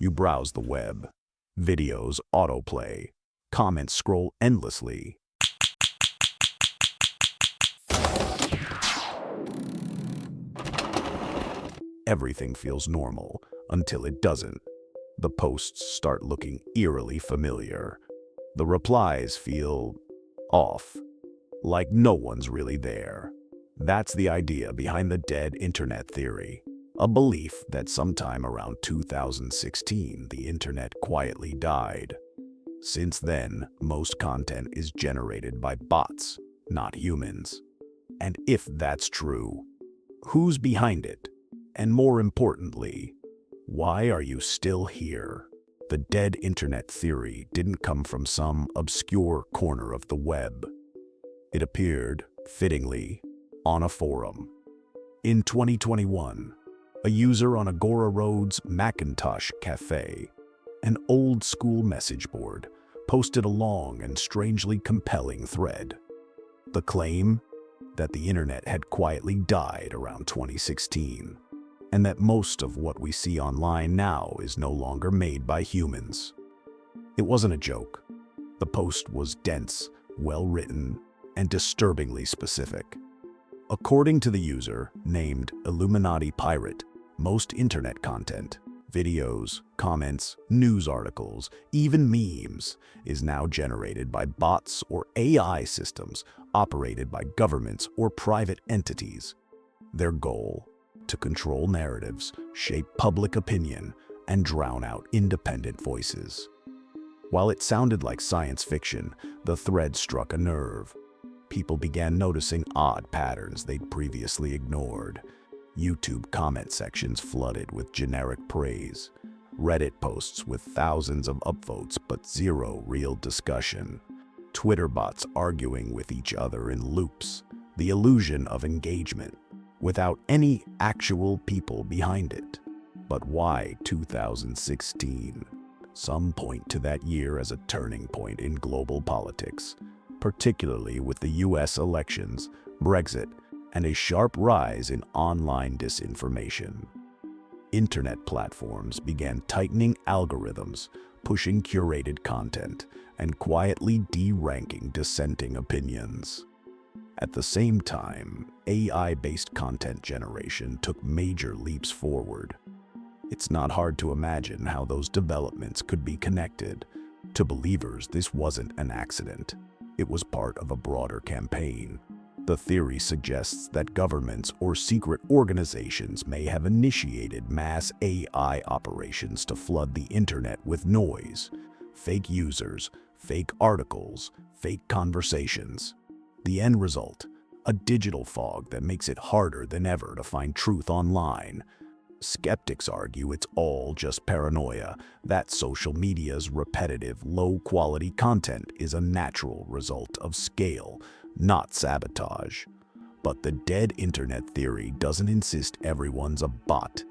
You browse the web. Videos autoplay. Comments scroll endlessly. Everything feels normal until it doesn't. The posts start looking eerily familiar. The replies feel off, like no one's really there. That's the idea behind the dead internet theory, a belief that sometime around 2016 the internet quietly died. Since then, most content is generated by bots, not humans. And if that's true, who's behind it? And more importantly, why are you still here? The dead internet theory didn't come from some obscure corner of the web. It appeared, fittingly, on a forum. In 2021, a user on Agora Road's Macintosh Cafe, an old-school message board, posted a long and strangely compelling thread. The claim that the internet had quietly died around 2016, and that most of what we see online now is no longer made by humans. It wasn't a joke. The post was dense, well-written, and disturbingly specific. According to the user, named Illuminati Pirate, most internet content, videos, comments, news articles, even memes, is now generated by bots or AI systems operated by governments or private entities. Their goal: to control narratives, shape public opinion, and drown out independent voices. While it sounded like science fiction, the thread struck a nerve. People began noticing odd patterns they'd previously ignored. YouTube comment sections flooded with generic praise. Reddit posts with thousands of upvotes but zero real discussion. Twitter bots arguing with each other in loops. The illusion of engagement, without any actual people behind it. But why 2016? Some point to that year as a turning point in global politics, particularly with the US elections, Brexit, and a sharp rise in online disinformation. Internet platforms began tightening algorithms, pushing curated content, and quietly de-ranking dissenting opinions. At the same time, AI-based content generation took major leaps forward. It's not hard to imagine how those developments could be connected. To believers, this wasn't an accident. It was part of a broader campaign. The theory suggests that governments or secret organizations may have initiated mass AI operations to flood the internet with noise, fake users, fake articles, fake conversations. The end result: a digital fog that makes it harder than ever to find truth online. Skeptics argue it's all just paranoia, that social media's repetitive, low-quality content is a natural result of scale, not sabotage. But the dead internet theory doesn't insist everyone's a bot.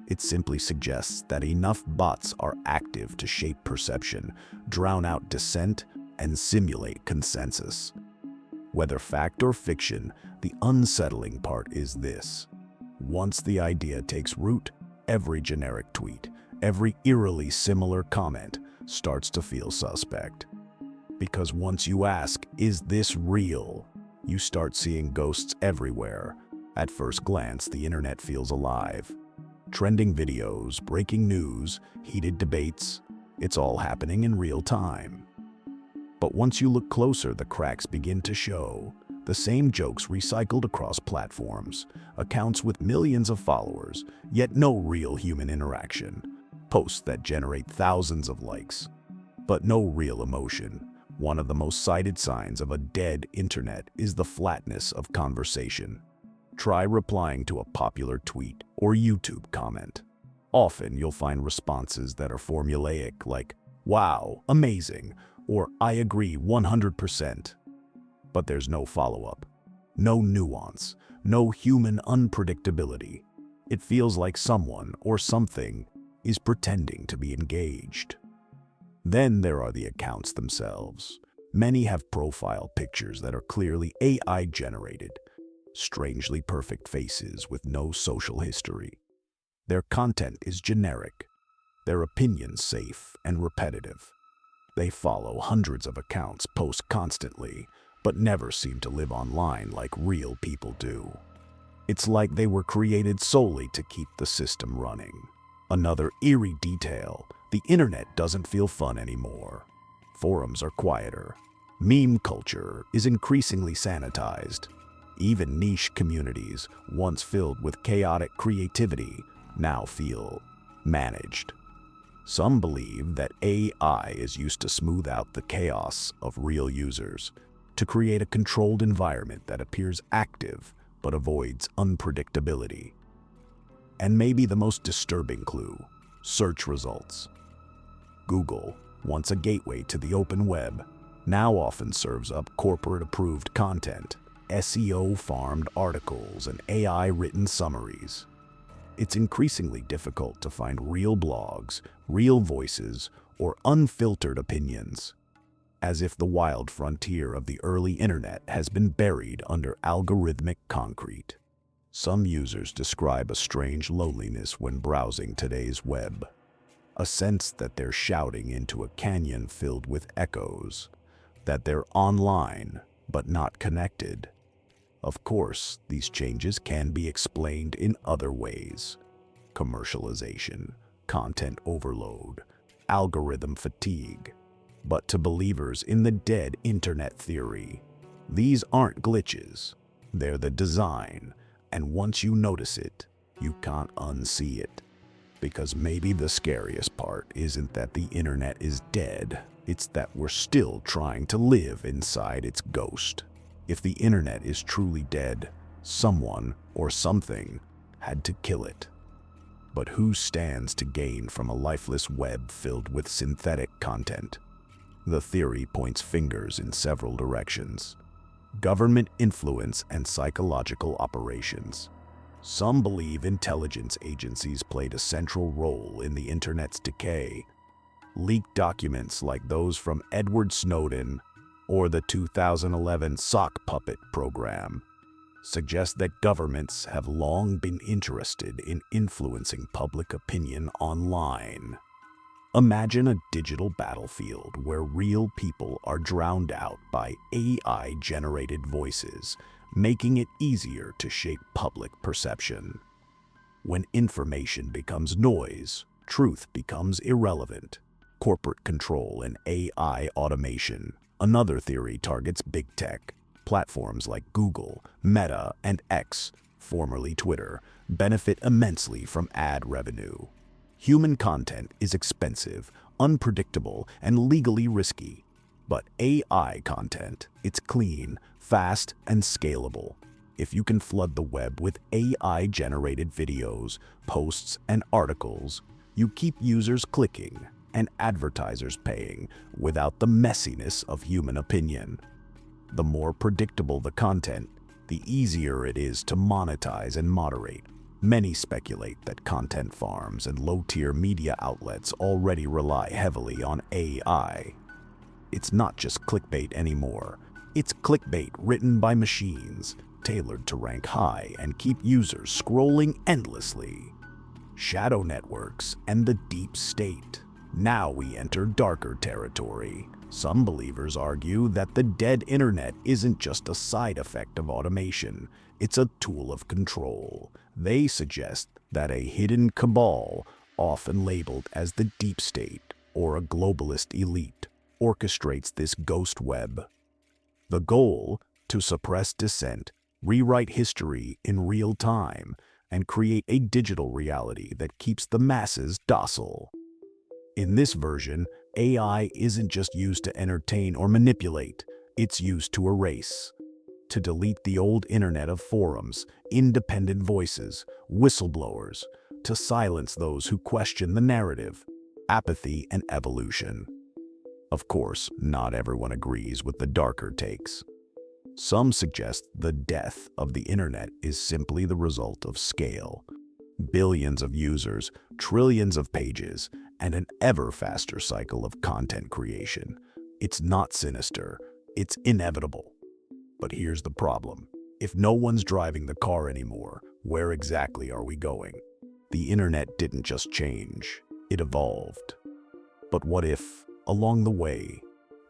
It simply suggests that enough bots are active to shape perception, drown out dissent, and simulate consensus. Whether fact or fiction, the unsettling part is this: once the idea takes root, every generic tweet, every eerily similar comment starts to feel suspect. Because once you ask, "Is this real?" you start seeing ghosts everywhere. At first glance, the internet feels alive. Trending videos, breaking news, heated debates, it's all happening in real time. But once you look closer, the cracks begin to show. The same jokes recycled across platforms, accounts with millions of followers, yet no real human interaction, posts that generate thousands of likes, but no real emotion. One of the most cited signs of a dead internet is the flatness of conversation. Try replying to a popular tweet or YouTube comment. Often you'll find responses that are formulaic, like, "Wow, amazing," or "I agree 100%. But there's no follow-up, no nuance, no human unpredictability. It feels like someone or something is pretending to be engaged. Then there are the accounts themselves. Many have profile pictures that are clearly AI-generated, strangely perfect faces with no social history. Their content is generic. their opinions safe and repetitive. They follow hundreds of accounts, post constantly, but never seem to live online like real people do. It's like they were created solely to keep the system running. Another eerie detail: the internet doesn't feel fun anymore. Forums are quieter. Meme culture is increasingly sanitized. Even niche communities, once filled with chaotic creativity, now feel managed. Some believe that AI is used to smooth out the chaos of real users, to create a controlled environment that appears active but avoids unpredictability. And maybe the most disturbing clue: search results. Google, once a gateway to the open web, now often serves up corporate-approved content, SEO-farmed articles, and AI-written summaries. It's increasingly difficult to find real blogs, real voices, or unfiltered opinions, as if the wild frontier of the early internet has been buried under algorithmic concrete. Some users describe a strange loneliness when browsing today's web, a sense that they're shouting into a canyon filled with echoes, that they're online but not connected. Of course, these changes can be explained in other ways: commercialization, content overload, algorithm fatigue. But to believers in the dead internet theory, these aren't glitches. They're the design, and once you notice it, you can't unsee it. Because maybe the scariest part isn't that the internet is dead, it's that we're still trying to live inside its ghost. If the internet is truly dead, someone or something had to kill it. But who stands to gain from a lifeless web filled with synthetic content? The theory points fingers in several directions: government influence and psychological operations. Some believe intelligence agencies played a central role in the internet's decay. Leaked documents like those from Edward Snowden or the 2011 sock puppet program suggest that governments have long been interested in influencing public opinion online. Imagine a digital battlefield where real people are drowned out by AI-generated voices, making it easier to shape public perception. When information becomes noise, truth becomes irrelevant. Corporate control and AI automation. Another theory targets big tech. Platforms like Google, Meta, and X, formerly Twitter, benefit immensely from ad revenue. Human content is expensive, unpredictable, and legally risky. But AI content, it's clean, fast, and scalable. If you can flood the web with AI-generated videos, posts, and articles, you keep users clicking and advertisers paying without the messiness of human opinion. The more predictable the content, the easier it is to monetize and moderate. Many speculate that content farms and low-tier media outlets already rely heavily on AI. It's not just clickbait anymore. It's clickbait written by machines, tailored to rank high and keep users scrolling endlessly. Shadow networks and the deep state. Now we enter darker territory. Some believers argue that the dead internet isn't just a side effect of automation, it's a tool of control. They suggest that a hidden cabal, often labeled as the deep state or a globalist elite, orchestrates this ghost web. The goal: to suppress dissent, rewrite history in real time, and create a digital reality that keeps the masses docile. In this version, AI isn't just used to entertain or manipulate, it's used to erase. To delete the old internet of forums, independent voices, whistleblowers, to silence those who question the narrative, apathy, and evolution. Of course, not everyone agrees with the darker takes. Some suggest the death of the internet is simply the result of scale. Billions of users, trillions of pages, and an ever faster cycle of content creation. It's not sinister, it's inevitable. But here's the problem. If no one's driving the car anymore, where exactly are we going? The internet didn't just change, it evolved. But what if, along the way,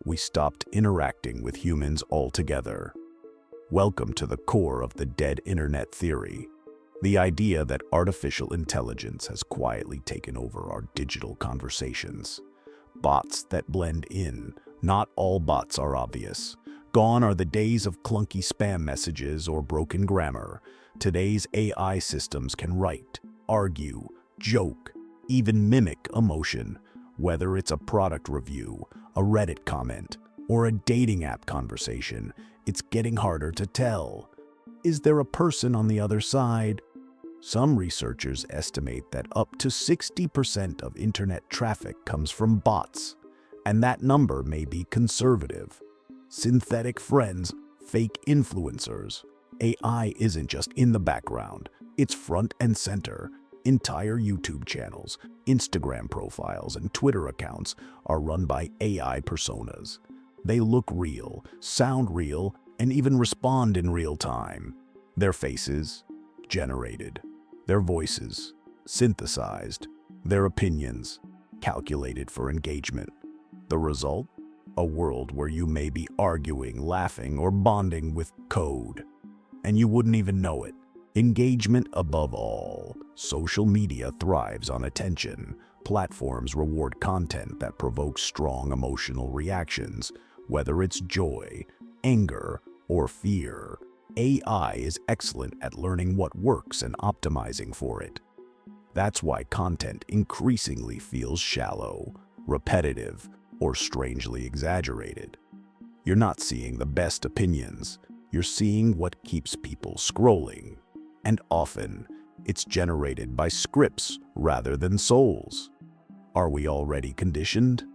we stopped interacting with humans altogether? Welcome to the core of the dead internet theory, the idea that artificial intelligence has quietly taken over our digital conversations. Bots that blend in. Not all bots are obvious. Gone are the days of clunky spam messages or broken grammar. Today's AI systems can write, argue, joke, even mimic emotion. Whether it's a product review, a Reddit comment, or a dating app conversation, it's getting harder to tell. Is there a person on the other side? Some researchers estimate that up to 60% of internet traffic comes from bots, and that number may be conservative. Synthetic friends, fake influencers. AI isn't just in the background, it's front and center. Entire YouTube channels, Instagram profiles, and Twitter accounts are run by AI personas. They look real, sound real, and even respond in real time. Their faces, generated. Their voices, synthesized. Their opinions, calculated for engagement. The result? A world where you may be arguing, laughing, or bonding with code, and you wouldn't even know it. Engagement above all. Social media thrives on attention. Platforms reward content that provokes strong emotional reactions, whether it's joy, anger, or fear. AI is excellent at learning what works and optimizing for it. That's why content increasingly feels shallow, repetitive, or strangely exaggerated. You're not seeing the best opinions, you're seeing what keeps people scrolling. And often, it's generated by scripts rather than souls. Are we already conditioned?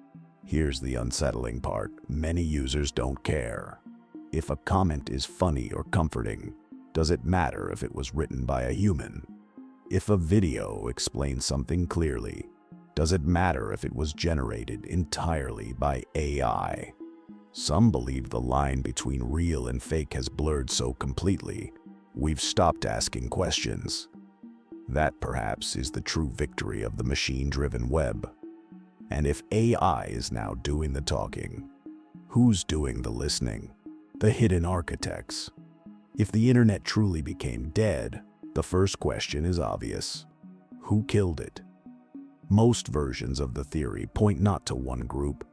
Here's the unsettling part: many users don't care. If a comment is funny or comforting, does it matter if it was written by a human? If a video explains something clearly, does it matter if it was generated entirely by AI? Some believe the line between real and fake has blurred so completely, we've stopped asking questions. That perhaps is the true victory of the machine-driven web. And if AI is now doing the talking, who's doing the listening? The hidden architects. If the internet truly became dead, the first question is obvious. Who killed it? Most versions of the theory point not to one group,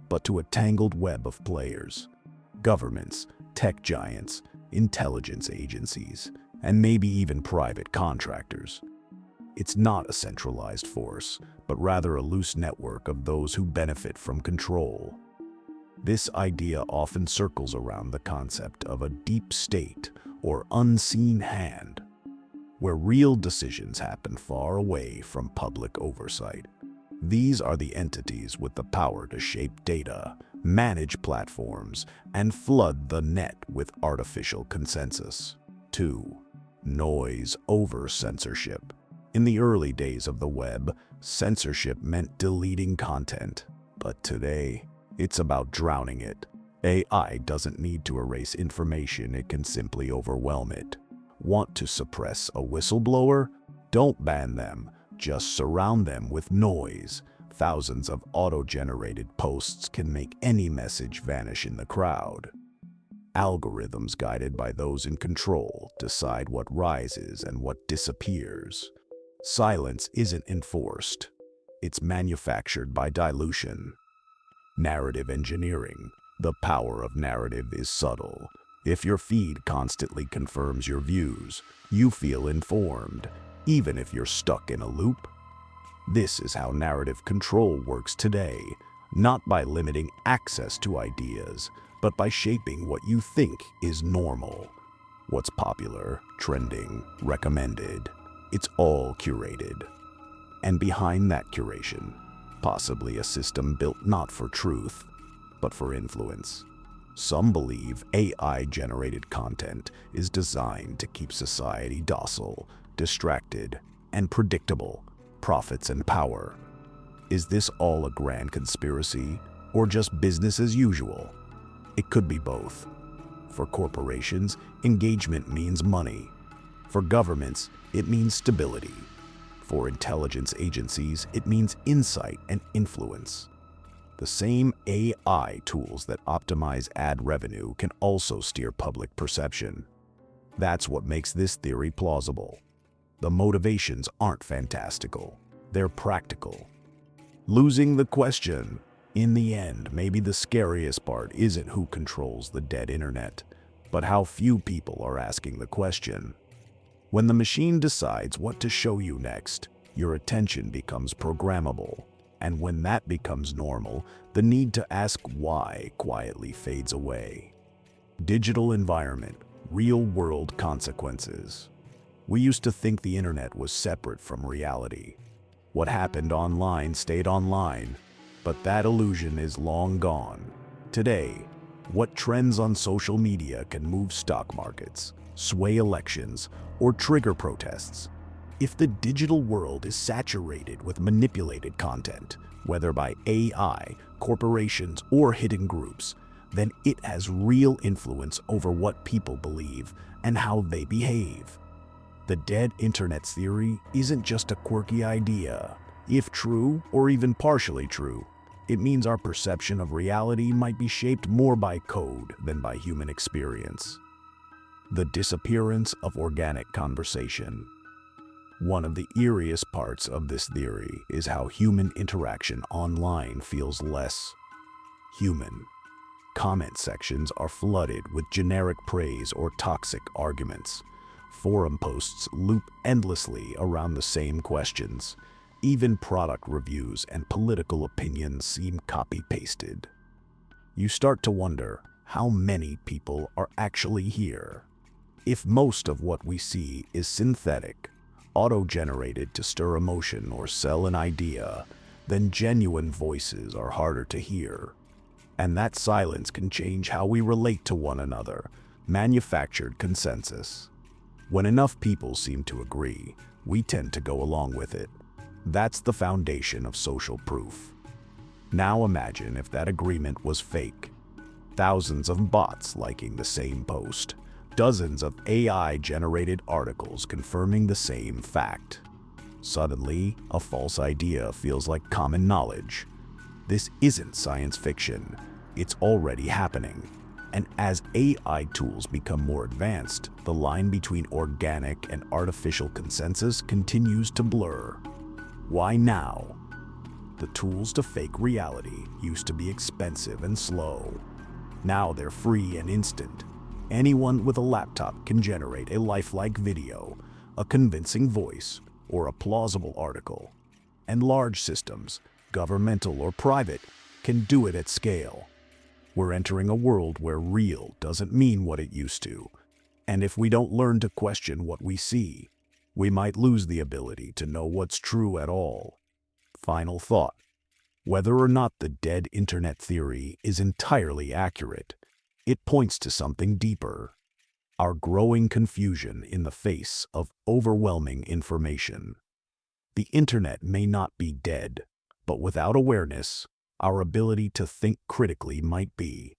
but to a tangled web of players. Governments, tech giants, intelligence agencies, and maybe even private contractors. It's not a centralized force, but rather a loose network of those who benefit from control. This idea often circles around the concept of a deep state or unseen hand, where real decisions happen far away from public oversight. These are the entities with the power to shape data, manage platforms, and flood the net with artificial consensus. 2. Noise over censorship. In the early days of the web, censorship meant deleting content, but today, it's about drowning it. AI doesn't need to erase information, it can simply overwhelm it. Want to suppress a whistleblower? Don't ban them, just surround them with noise. Thousands of auto-generated posts can make any message vanish in the crowd. Algorithms guided by those in control decide what rises and what disappears. Silence isn't enforced, it's manufactured by dilution. Narrative engineering. The power of narrative is subtle. If your feed constantly confirms your views, you feel informed, even if you're stuck in a loop. This is how narrative control works today, not by limiting access to ideas, but by shaping what you think is normal. What's popular, trending, recommended, it's all curated. And behind that curation, possibly a system built not for truth, but for influence. Some believe AI-generated content is designed to keep society docile, distracted, and predictable. Profits and power. Is this all a grand conspiracy, or just business as usual? It could be both. For corporations, engagement means money. For governments, it means stability. For intelligence agencies, it means insight and influence. The same AI tools that optimize ad revenue can also steer public perception. That's what makes this theory plausible. The motivations aren't fantastical, they're practical. Losing the question. In the end, maybe the scariest part isn't who controls the dead internet, but how few people are asking the question. When the machine decides what to show you next, your attention becomes programmable. And when that becomes normal, the need to ask why quietly fades away. Digital environment, real-world consequences. We used to think the internet was separate from reality. What happened online stayed online, but that illusion is long gone. Today, what trends on social media can move stock markets, sway elections, or trigger protests? If the digital world is saturated with manipulated content, whether by AI, corporations, or hidden groups, then it has real influence over what people believe and how they behave. The dead internet theory isn't just a quirky idea. If true, or even partially true, it means our perception of reality might be shaped more by code than by human experience. The disappearance of organic conversation. One of the eeriest parts of this theory is how human interaction online feels less human. Comment sections are flooded with generic praise or toxic arguments. Forum posts loop endlessly around the same questions. Even product reviews and political opinions seem copy-pasted. You start to wonder how many people are actually here. If most of what we see is synthetic, auto-generated to stir emotion or sell an idea, then genuine voices are harder to hear. And that silence can change how we relate to one another. Manufactured consensus. When enough people seem to agree, we tend to go along with it. That's the foundation of social proof. Now imagine if that agreement was fake. Thousands of bots liking the same post. Dozens of AI-generated articles confirming the same fact. Suddenly, a false idea feels like common knowledge. This isn't science fiction. It's already happening. And as AI tools become more advanced, the line between organic and artificial consensus continues to blur. Why now? The tools to fake reality used to be expensive and slow. Now they're free and instant. Anyone with a laptop can generate a lifelike video, a convincing voice, or a plausible article. And large systems, governmental or private, can do it at scale. We're entering a world where real doesn't mean what it used to. And if we don't learn to question what we see, we might lose the ability to know what's true at all. Final thought. Whether or not the dead internet theory is entirely accurate, it points to something deeper. Our growing confusion in the face of overwhelming information. The internet may not be dead, but without awareness, our ability to think critically might be.